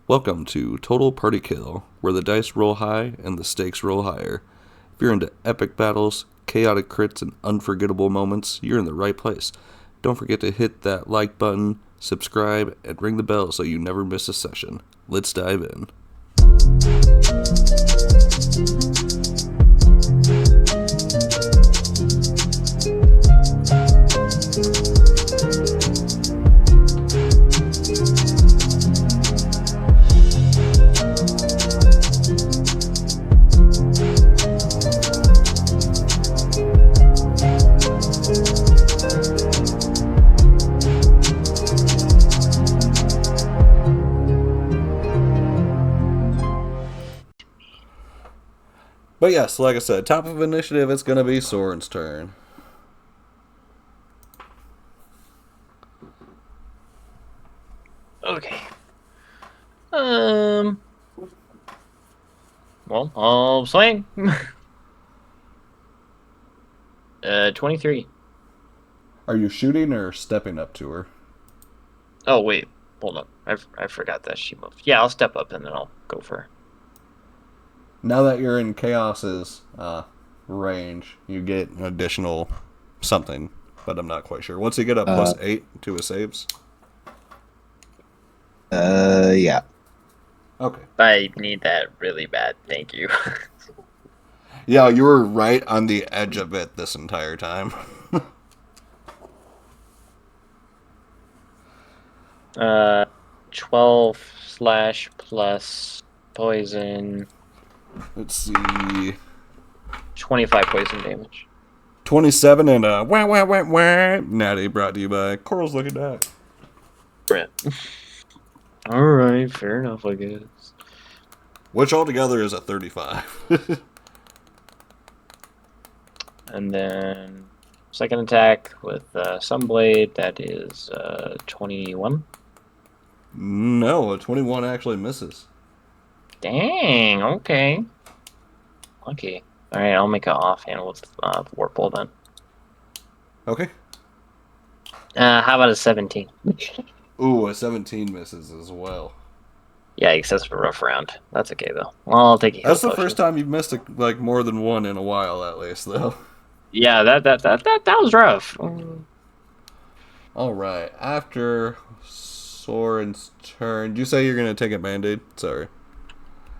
Welcome to Total Party Kill, where the dice roll high and the stakes roll higher. If you're into epic battles, chaotic crits, and unforgettable moments, you're in the right place. Don't forget to hit that like button, subscribe, and ring the bell so you never miss a session. Let's dive in. But yes, like I said, top of initiative, it's going to be Soren's turn. Okay. Well, I'll swing. 23. Are you shooting or stepping up to her? Oh, wait. Hold up. I forgot that she moved. Yeah, I'll step up and then I'll go for her. Now that you're in Chaos's range, you get an additional something, but I'm not quite sure. Once you get a plus 8 to his saves. Yeah. Okay. I need that really bad. Thank you. Yeah, you were right on the edge of it this entire time. 12 slash plus poison. Let's see. 25 poison damage. 27 and a wah wah wah wah. Natty brought to you by Coral's Looking Back. Brent. Alright, fair enough, I guess. Which altogether is a 35. And then second attack with Sunblade, that is 21. No, a 21 actually misses. Dang, okay. Lucky. Alright, I'll make an offhand with Warple then. Okay. How about a 17? Ooh, a 17 misses as well. Yeah, I guess that's a rough round. That's okay though. Well, I'll take a heal That's the potion. first time you've missed like more than one in a while, at least, though. Yeah, that was rough. All right. After Soren's turn, did you say you're gonna take a band-aid? Sorry.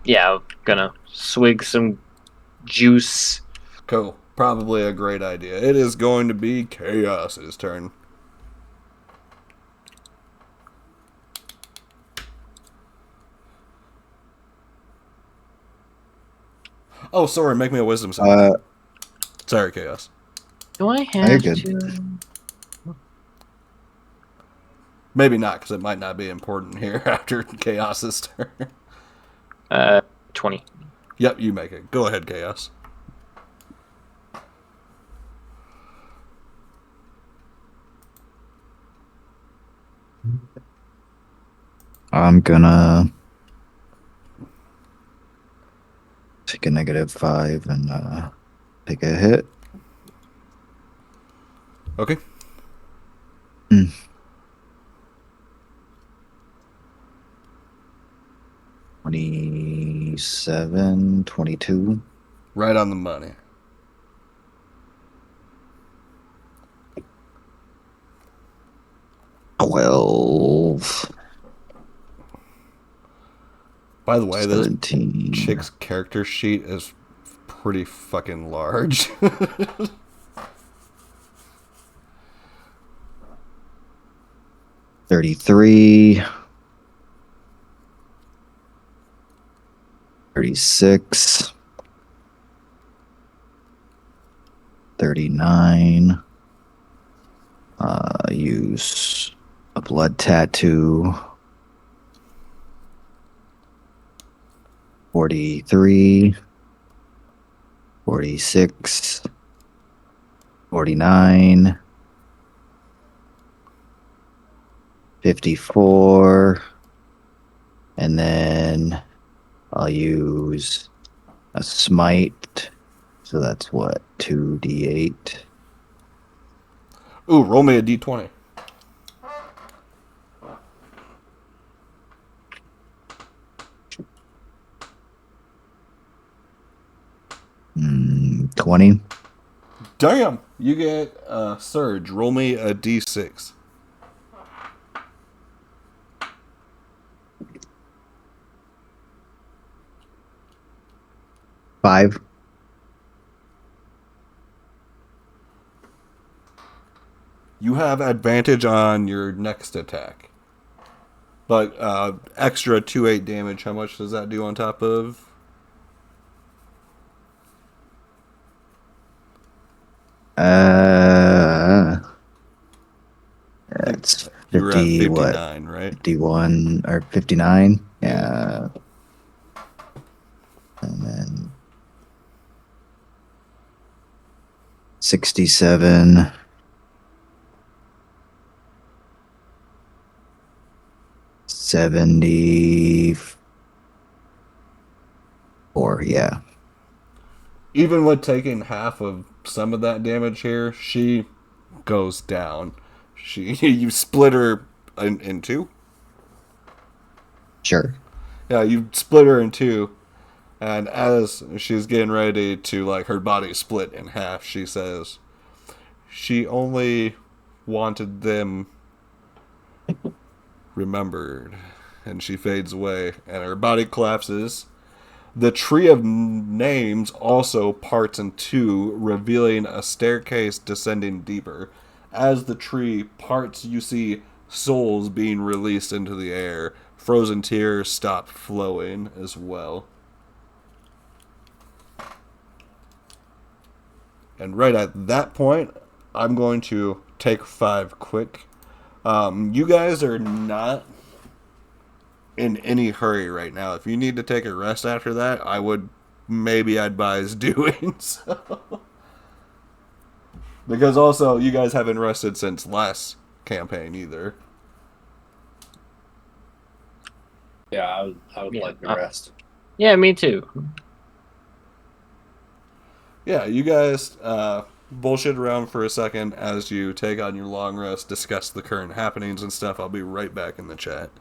Yeah, I'm gonna swig some juice. Cool. Probably a great idea. It is going to be Chaos's turn. Oh, sorry. Make me a wisdom save. Sorry, Chaos. Do I have good. to? Maybe not, because it might not be important here after Chaos's turn. 20. Yep, you make it. Go ahead, Chaos. I'm gonna take a -5 and take a hit. Okay. 27, 22. Right on the money. Twelve. By the way, 17. this chick's character sheet is pretty fucking large. 33. 36. 39. Use a blood tattoo. 43. 46. 49. 54. And then I'll use a smite. So that's what, 2d8. Ooh, roll me a d20. 20. Damn! You get Surge. Roll me a d6. 5. You have advantage on your next attack. But extra 2/8 damage, how much does that do on top of? It's You were at 50, what? 59, right? 51 or 59? Yeah. And then 67. 74, yeah. Even with taking half of some of that damage here, she goes down. You split her in two? Sure. Yeah, you split her in two. And as she's getting ready to, like, her body split in half, she says, she only wanted them remembered. And she fades away, and her body collapses. The tree of names also parts in two, revealing a staircase descending deeper. As the tree parts, you see souls being released into the air. Frozen tears stop flowing as well. And right at that point, I'm going to take 5 quick. You guys are not in any hurry right now. If you need to take a rest after that, I would maybe advise doing so. Because also, you guys haven't rested since last campaign either. Yeah, I would like the rest. Yeah, me too. Yeah, you guys bullshit around for a second as you take on your long rest, discuss the current happenings and stuff. I'll be right back in the chat.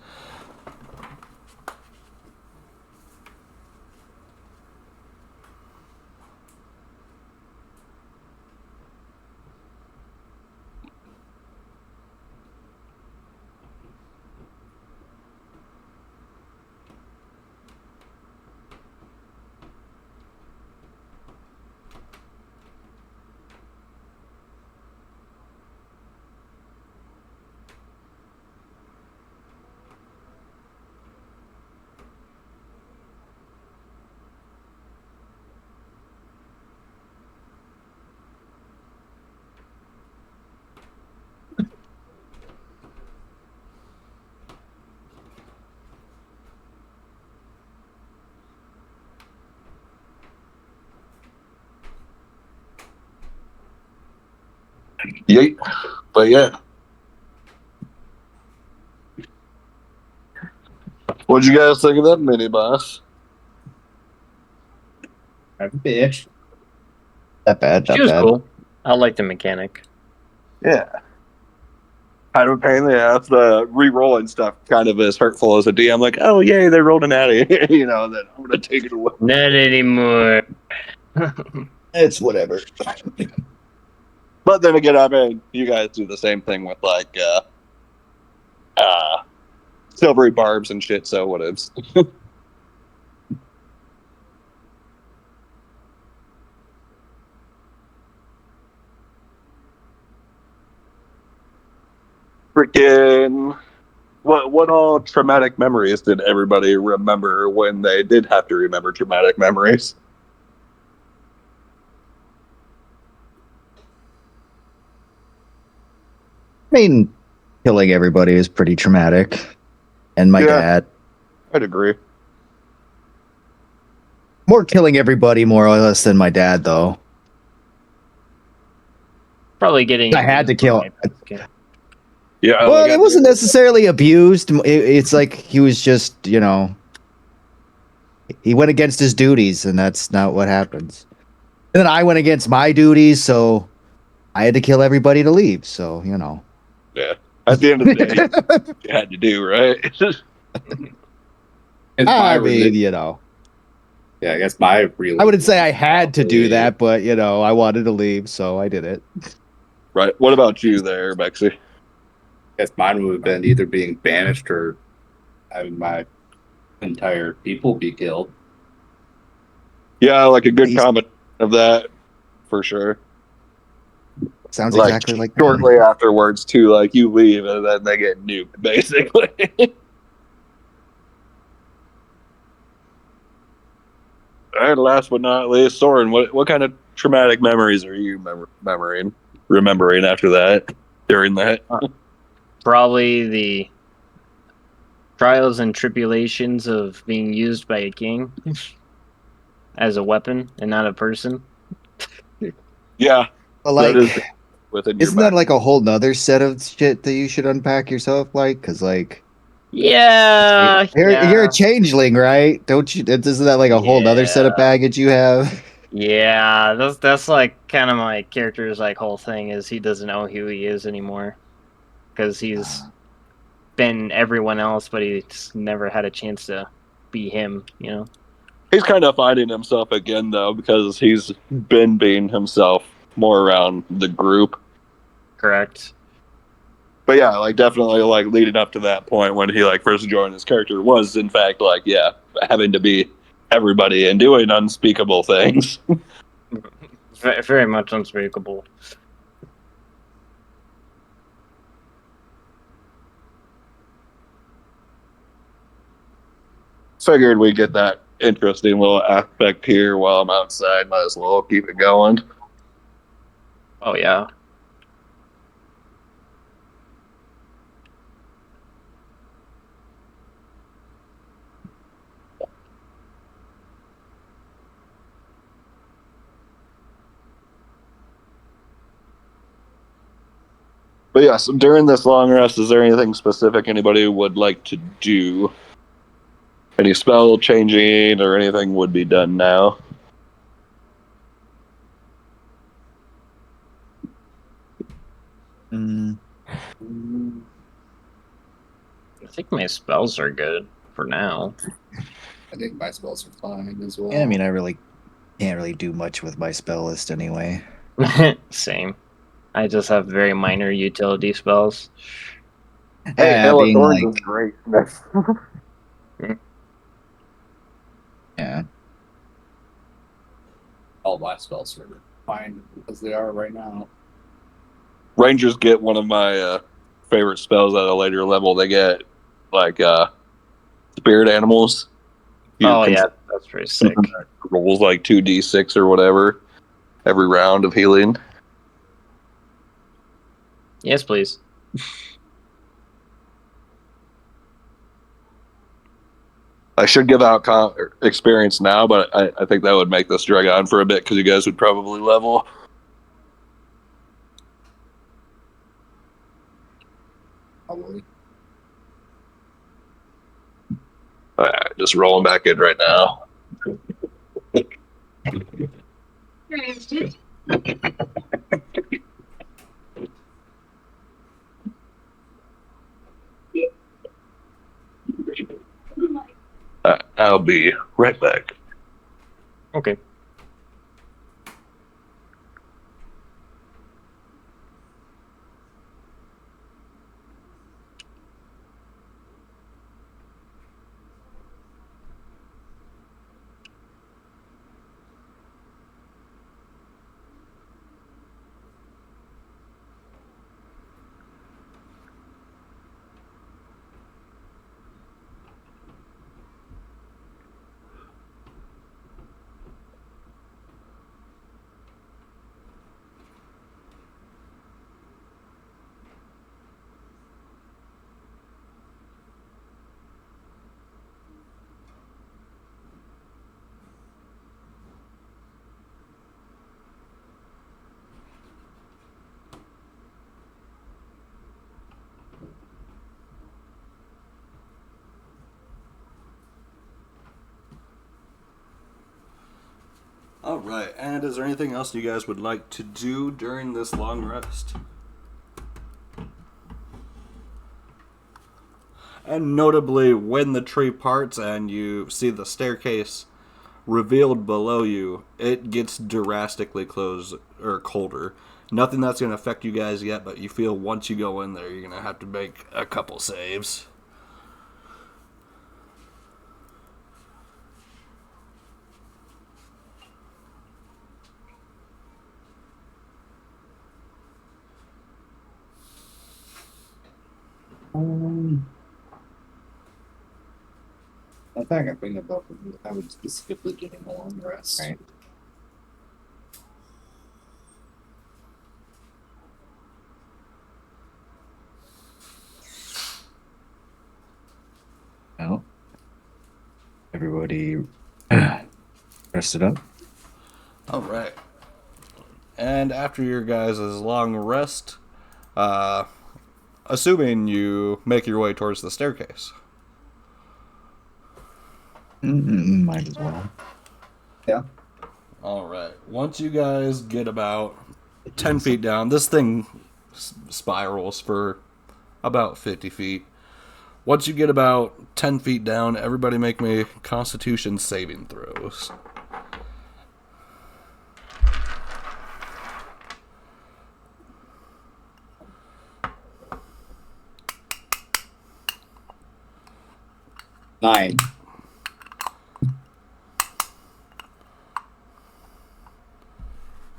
Yeet. But yeah. What'd you guys think of that mini boss? Bitch. Not bad, not She was bad. cool. I like the mechanic. Yeah. Kind of a pain in the ass. The re-rolling stuff kind of is hurtful as a DM. Like, oh, yay, they rolled an addy. You know, then I'm going to take it away. Not anymore. It's whatever. But then again, I mean, you guys do the same thing with, like, silvery barbs and shit, so whatevs. Freaking... What all traumatic memories did everybody remember when they did have to remember traumatic memories? I mean, killing everybody is pretty traumatic. And my dad. I'd agree. More killing everybody, more or less, than my dad, though. Probably getting. I had to kill. Yeah. Well, it wasn't necessarily abused. It's like he was just, you know, he went against his duties, and that's not what happens. And then I went against my duties, so I had to kill everybody to leave. So, you know. Yeah. At the end of the day, you had to do, right? I mean, you know, Yeah, I guess my real. I wouldn't say I had to do that, but I wanted to leave, so I did it. Right. What about you there, Bexy? I guess mine would have been either being banished or having my entire people be killed. Yeah, like a good He's- combination of that, for sure. Sounds Like exactly like shortly afterwards, too. Like you leave and then they get nuked, basically. All right. Last but not least, Soren. What kind of traumatic memories are you remembering after that? During that? Probably the trials and tribulations of being used by a king as a weapon and not a person. Yeah. But That is like, within your isn't that back. like a whole nother set of shit that you should unpack yourself? Like, because like, Yeah, you're a changeling, right? Don't you? Isn't that like a whole nother set of Yeah. baggage you have? Yeah, that's like kind of my character's like whole thing is he doesn't know who he is anymore because he's been everyone else, but he's never had a chance to be him. He's kind of finding himself again, though, because he's been being himself more around the group. Correct. But yeah, like definitely like leading up to that point when he like first joined his character was in fact like, yeah, having to be everybody and doing unspeakable things. Very much unspeakable. Figured we'd get that interesting little aspect here while I'm outside. Might as well keep it going. Oh yeah. But yeah, so during this long rest, is there anything specific anybody would like to do? Any spell changing or anything would be done now? Mm, I think my spells are good for now. I think my spells are fine as well. yeah, I mean, I really can't really do much with my spell list anyway. Same. I just have very minor utility spells. Hey, Yeah, Hail of being Thorns like, is great. yeah. All my spells are fine as they are right now. Rangers get one of my favorite spells at a later level. They get like spirit animals. You Oh can yeah, that's pretty sick. rolls like 2d6 or whatever every round of healing. Yes, please. I should give out experience now, but I think that would make this drag on for a bit because you guys would probably level. Probably. Just rolling back in right now. I'll be right back. Okay. All right, and is there anything else you guys would like to do during this long rest? And notably, when the tree parts and you see the staircase revealed below you, it gets drastically close or colder. Nothing that's going to affect you guys yet, but you feel once you go in there, you're going to have to make a couple saves. I think I bring it up. I would specifically give him a long rest. Right. Well, everybody rested up. All right. And after your guys' long rest, assuming you make your way towards the staircase. Might as well. Yeah. All right. Once you guys get about 10 feet down, this thing spirals for about 50 feet. Once you get about 10 feet down, everybody make me Constitution saving throws. Nine.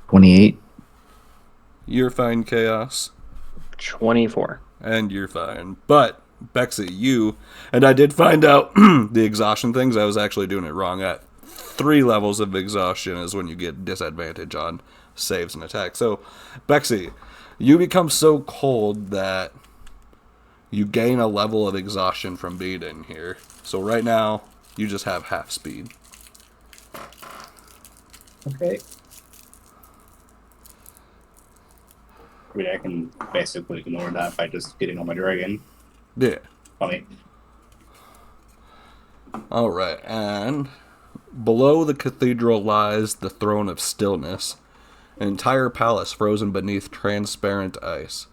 28. You're fine, Chaos. 24. And you're fine. But, Bexy, you... And I did find out the exhaustion things. I was actually doing it wrong. At 3 levels of exhaustion is when you get disadvantage on saves and attacks. So, Bexy, you become so cold that you gain a level of exhaustion from being in here. So right now, you just have half speed. Okay. I mean, I can basically ignore that by just getting on my dragon. Yeah. Funny. Alright, and below the cathedral lies the Throne of Stillness, an entire palace frozen beneath transparent ice.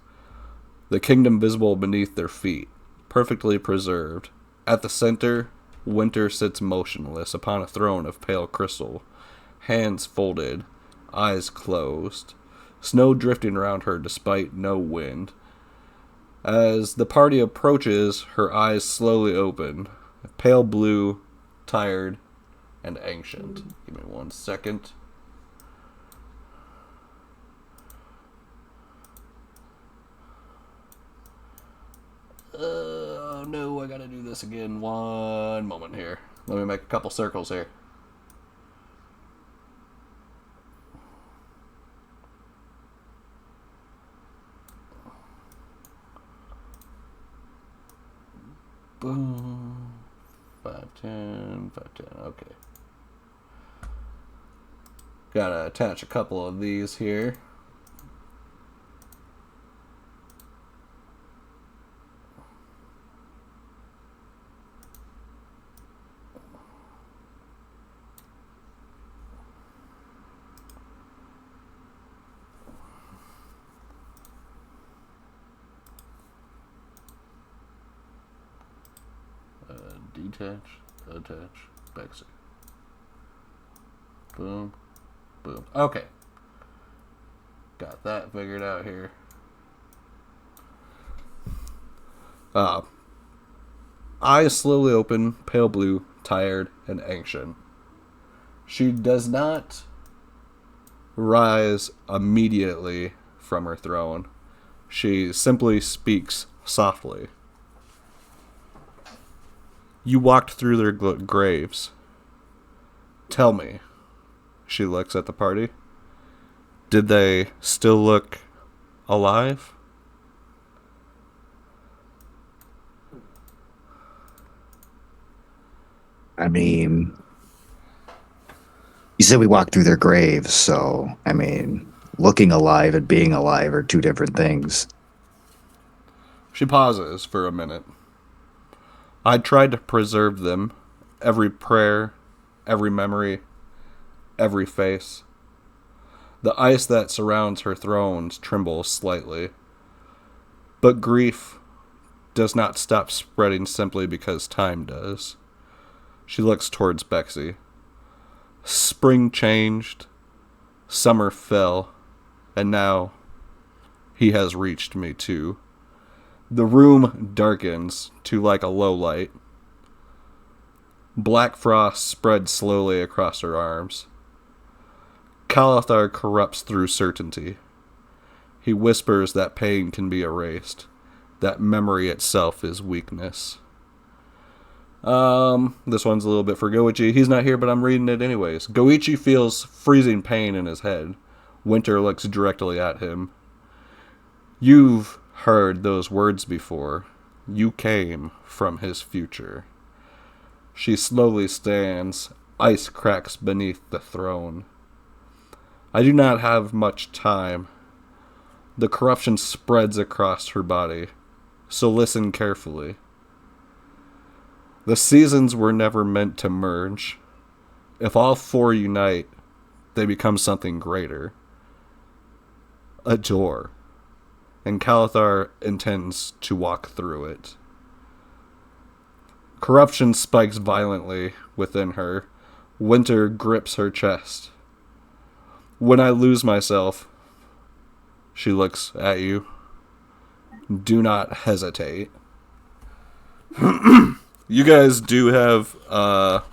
The kingdom visible beneath their feet, perfectly preserved. At the center, Winter sits motionless upon a throne of pale crystal, hands folded, eyes closed, snow drifting around her despite no wind. As the party approaches, her eyes slowly open, pale blue, tired, and ancient. Give me 1 second. Oh no, I gotta do this again. 1 moment here. Let me make a couple circles here. Boom. 510, 510. Okay. Gotta attach a couple of these here. Detach, attach, Bexy. Boom, boom. Okay. Got that figured out here. Eyes slowly open, pale blue, tired, and ancient. She does not rise immediately from her throne. She simply speaks softly. You walked through their graves. Tell me, she looks at the party, did they still look alive? I mean, you said we walked through their graves, so, I mean, looking alive and being alive are two different things. She pauses for a minute. I tried to preserve them, every prayer, every memory, every face. The ice that surrounds her throne trembles slightly. But grief does not stop spreading simply because time does. She looks towards Bexy. Spring changed, summer fell, and now he has reached me too. The room darkens to like a low light. Black frost spreads slowly across her arms. Kaelthar corrupts through certainty. He whispers that pain can be erased, that memory itself is weakness. This one's a little bit for Goichi. He's not here, but I'm reading it anyways. Goichi feels freezing pain in his head. Winter looks directly at him. You've heard those words before. You came from his future. She slowly stands. Ice cracks beneath the throne. I do not have much time. The corruption spreads across her body, so listen carefully. The seasons were never meant to merge. If all four unite, they become something greater. A door. And Kaelthar intends to walk through it. Corruption spikes violently within her. Winter grips her chest. When I lose myself, she looks at you. Do not hesitate. You guys do have a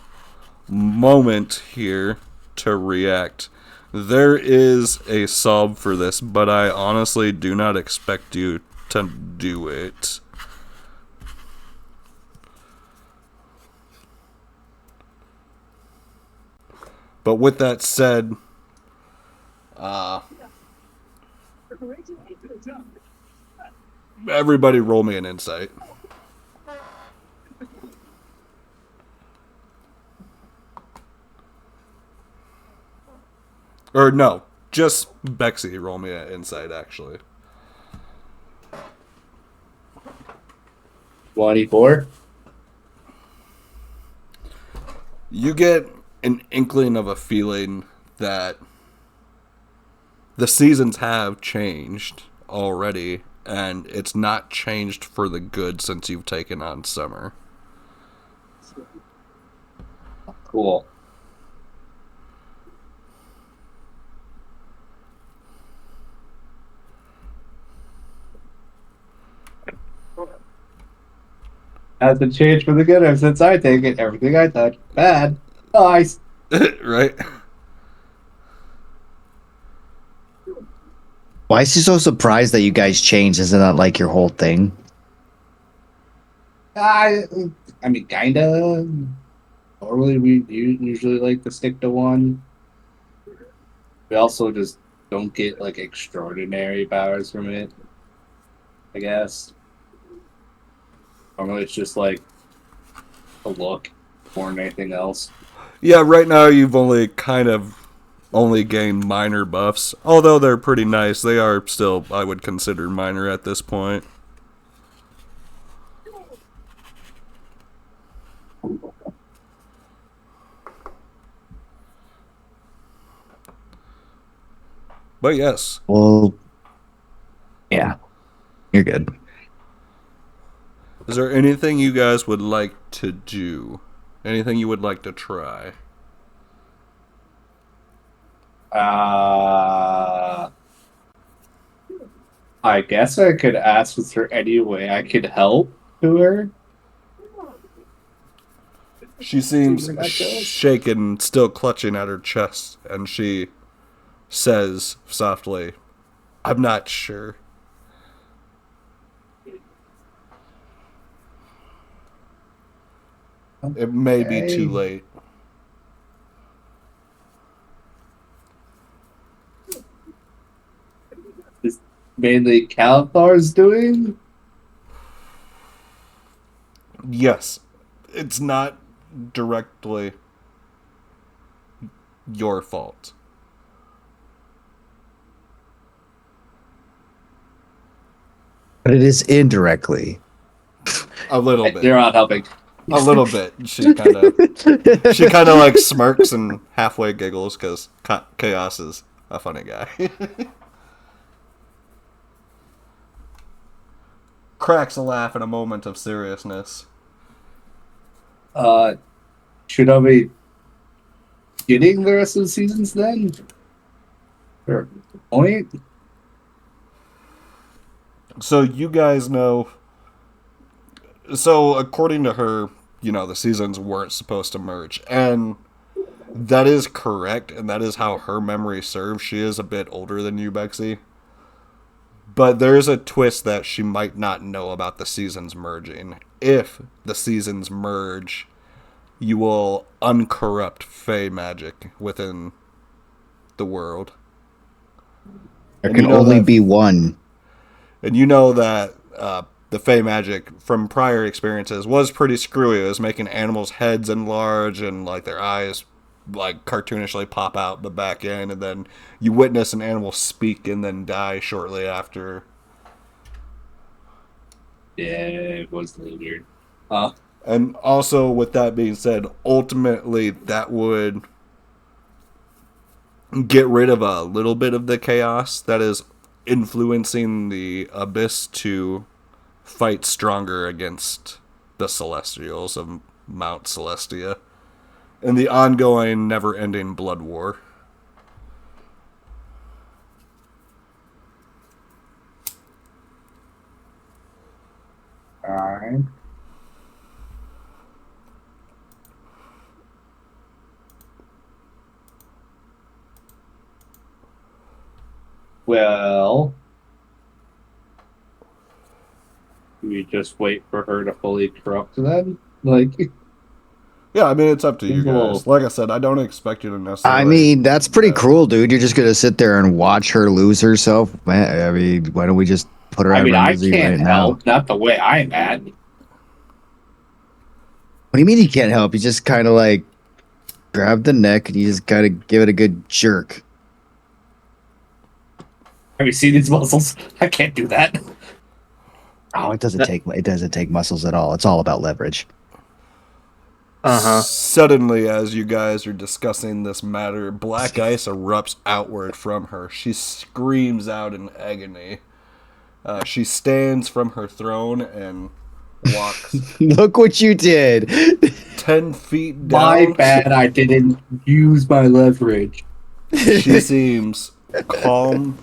moment here to react. There is a sob for this, but I honestly do not expect you to do it. But with that said, everybody roll me an insight. Or no, just Bexy roll me an insight, actually. 24. You get an inkling of a feeling that the seasons have changed already, and it's not changed for the good since you've taken on summer. Cool. Hasn't changed for the good ever since I take it. Everything I touch, bad. Nice. Right? Why is he so surprised that you guys changed? Isn't that like your whole thing? I mean, kinda. Normally, we usually like to stick to one. We also just don't get like extraordinary powers from it, I guess. Normally, it's just like a look more than anything else. Yeah, right now you've only gained minor buffs. Although they're pretty nice, they are still, I would consider, minor at this point. But yes. Well, yeah, you're good. Is there anything you guys would like to do? Anything you would like to try? I guess I could ask, is there any way I could help to her? She seems Seems ridiculous. shaken, still clutching at her chest, and she says softly, I'm not sure. It may be too late. Is mainly Kaelthar's doing? Yes. It's not directly your fault. But it is indirectly. A little bit. They're not helping. A little bit. She kind of like smirks and halfway giggles because Chaos is a funny guy. Cracks a laugh in a moment of seriousness. Should I be getting the rest of the seasons then? Or point? So you guys know. So according to her, the seasons weren't supposed to merge, and that is correct, and that is how her memory serves. She is a bit older than you, Bexy. But there is a twist that she might not know about the seasons merging. If the seasons merge, you will uncorrupt Fey magic within the world. There can only be one. And you know that the Fey magic from prior experiences was pretty screwy. It was making animals' heads enlarge and like their eyes like cartoonishly pop out the back end, and then you witness an animal speak and then die shortly after. Yeah, it was a little weird. And also, with that being said, ultimately that would get rid of a little bit of the chaos that is influencing the Abyss to fight stronger against the Celestials of Mount Celestia in the ongoing, never-ending blood war. Alright. Well, do we just wait for her to fully corrupt then? Like, Yeah, I mean, it's up to you Well- guys. Like I said, I don't expect you to necessarily... I mean, that's pretty cruel, dude. You're just gonna sit there and watch her lose herself. Man, I mean, why don't we just put her I out mean, of her I misery can't right now? help. Not the way I'm at. What do you mean you can't help? You just kind of like grab the neck and you just gotta give it a good jerk. Have you seen these muscles? I can't do that. Oh, it doesn't take muscles at all. It's all about leverage. Suddenly, as you guys are discussing this matter, black ice erupts outward from her. She screams out in agony. She stands from her throne and walks Look what you did. 10 feet down. My bad. I didn't use my leverage. She seems calm,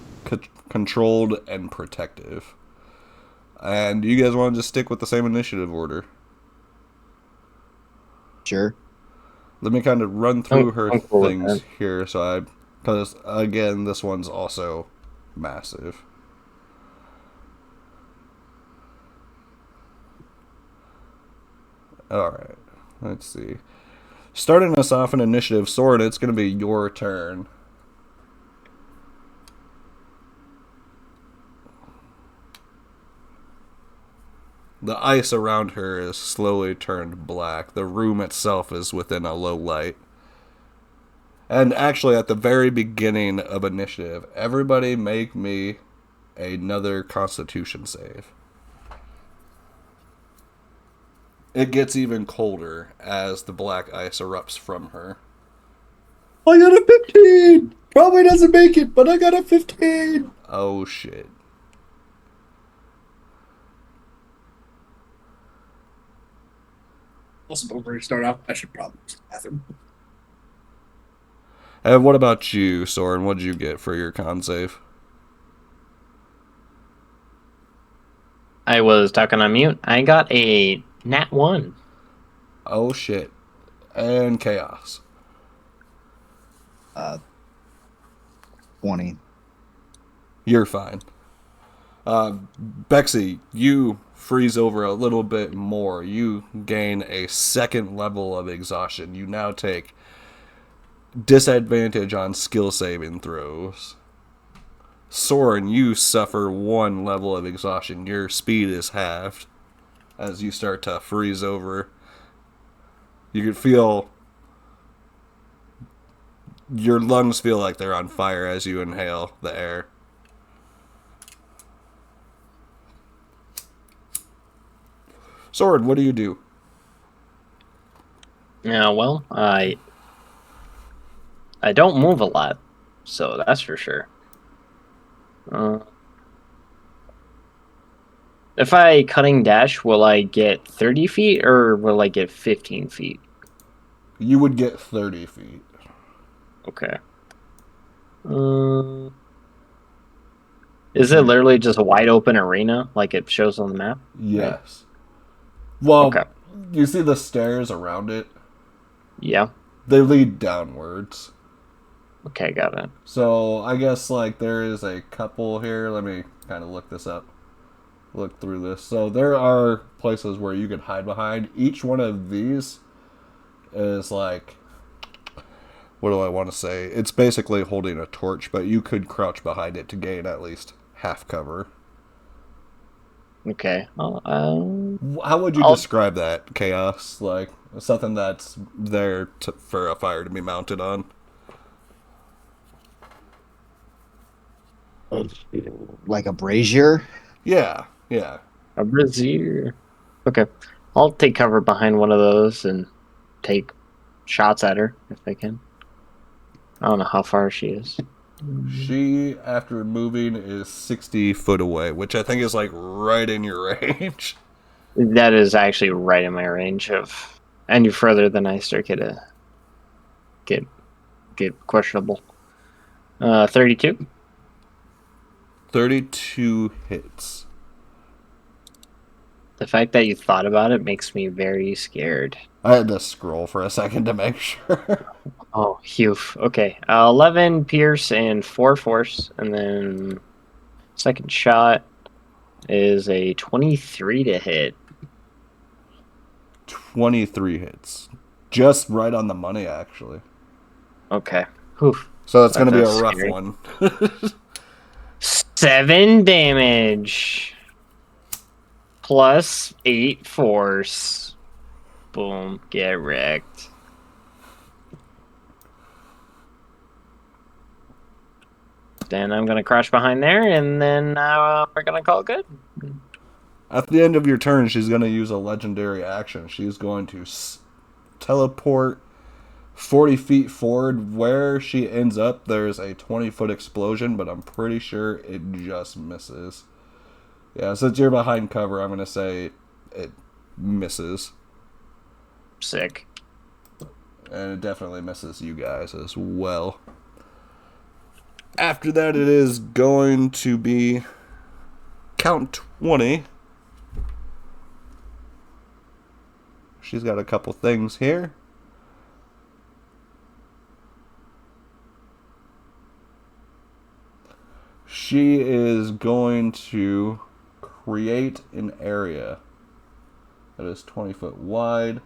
controlled, and protective. And you guys want to just stick with the same initiative order? Sure. Let me kind of run through her I'm cool with things that. here, because again, this one's also massive. Alright, let's see. Starting us off in initiative, Sword, it's going to be your turn. The ice around her is slowly turned black. The room itself is within a low light. And actually, at the very beginning of initiative, everybody make me another Constitution save. It gets even colder as the black ice erupts from her. I got a 15. Probably doesn't make it, but I got a 15. Oh shit. Also, before we start off, I should probably use the bathroom. And what about you, Soren? What did you get for your con save? I was talking on mute. I got a nat 1. Oh shit. And chaos. 20. You're fine. Bexy, you freeze over a little bit more. You gain a second level of exhaustion. You now take disadvantage on skill saving throws. Soren, you suffer 1 level of exhaustion. Your speed is halved as you start to freeze over. You can feel your lungs feel like they're on fire as you inhale the air. Sword, what do you do? Yeah, well, I don't move a lot, so that's for sure. If I cutting dash, will I get 30 feet or will I get 15 feet? You would get 30 feet. Okay. Is it literally just a wide open arena like it shows on the map? Yes. Well, Okay. you see the stairs around it? Yeah. They lead downwards. Okay, got it. So I guess like there is a couple here. Let me kind of look this up. Look through this. So there are places where you can hide behind. Each one of these is like, what do I want to say? It's basically holding a torch, but you could crouch behind it to gain at least half cover. Okay. Well, How would you I'll- describe that, Chaos? Like something that's there for a fire to be mounted on? Like a brazier. Yeah, yeah. a brazier. Okay. I'll take cover behind one of those and take shots at her if I can. I don't know how far she is. She, after moving, is 60 foot away, which I think is like right in your range. That is actually right in my range of any further than I start get questionable. 32. 32 hits. The fact that you thought about it makes me very scared. I had to scroll for a second to make sure. Oh, phew. Okay. 11 pierce and 4 force, and then second shot is a 23 to hit. 23 hits. Just right on the money, actually. Okay. Whew. So that's going to be a That's rough scary. one. 7 damage. Plus 8 force. Boom. Get wrecked. Then I'm going to crash behind there, and then we're going to call it good. At the end of your turn, she's going to use a legendary action. She's going to teleport 40 feet forward. Where she ends up, there's a 20-foot explosion, but I'm pretty sure it just misses. Yeah, since you're behind cover, I'm going to say it misses. Sick. And it definitely misses you guys as well. After that, it is going to be count 20. She's got a couple things here. She is going to create an area that is 20 foot wide.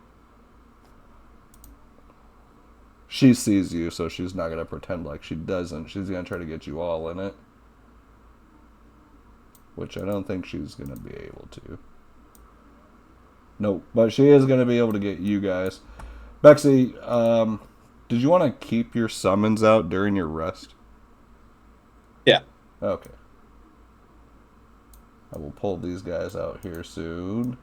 She sees you, so she's not going to pretend like she doesn't. She's going to try to get you all in it. Which I don't think she's going to be able to. Nope, but she is going to be able to get you guys. Bexy, did you want to keep your summons out during your rest? Yeah. Okay. I will pull these guys out here soon.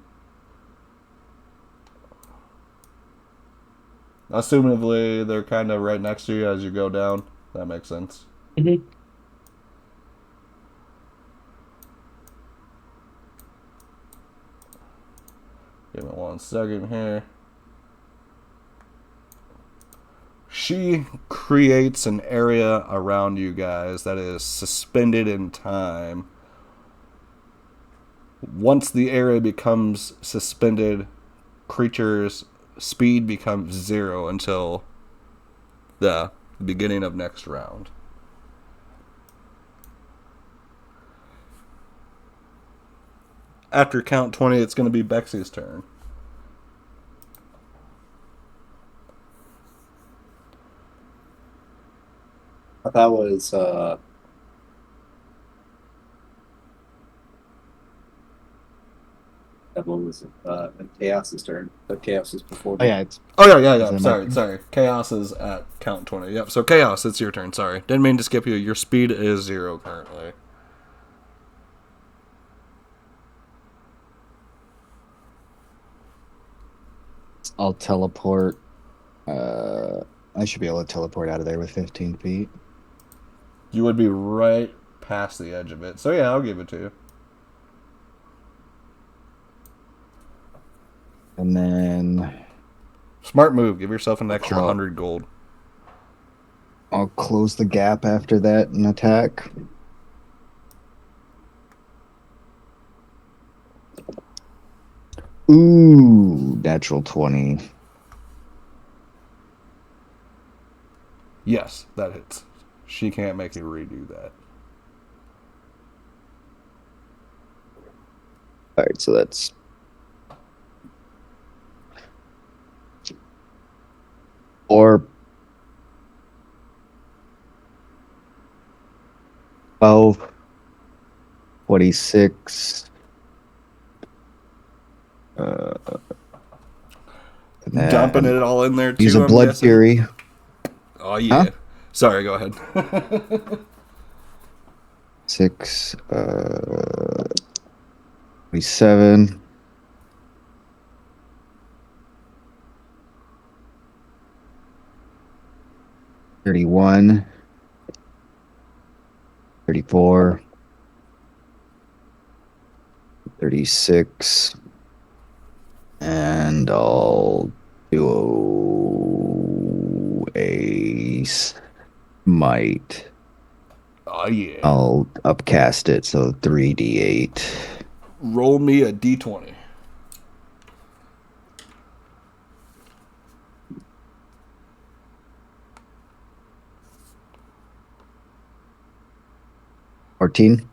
Assumably, they're kind of right next to you as you go down. That makes sense. Mm-hmm. Give me 1 second here. She creates an area around you guys that is suspended in time. Once the area becomes suspended, creatures' speed becomes 0 until the beginning of next round. After count 20, it's going to be Bexi's turn. That was what was it? Chaos's turn. The Chaos is before. Oh yeah, it's Oh, yeah. Is it my Sorry. Chaos is at count 20. Yep, so Chaos, it's your turn. Sorry. Didn't mean to skip you. Your speed is 0 currently. I'll teleport. I should be able to teleport out of there with 15 feet. You would be right past the edge of it. So, yeah, I'll give it to you. And then Smart move. Give yourself an extra Oh. 100 gold. I'll close the gap after that and attack. Ooh, natural 20. Yes, that hits. She can't make me redo that. All right, so that's 4, 12, 26. And Dumping then it all in there use too, a I'm blood guessing. fury. Oh yeah. Huh? Sorry, go ahead. 6, 27. 31, 34, 36, and I'll do a smite. Oh yeah. I'll upcast it, so 3d8. Roll me a d20. Fourteen.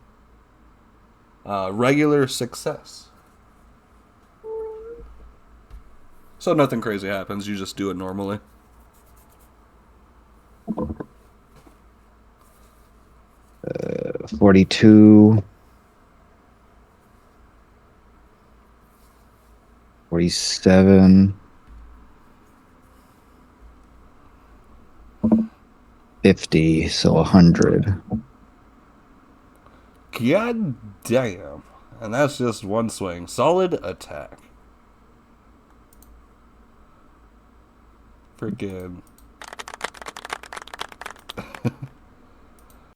Regular success. So nothing crazy happens. You just do it normally. 42. 47. 50, so 100. God damn. And that's just one swing. Solid attack. Freaking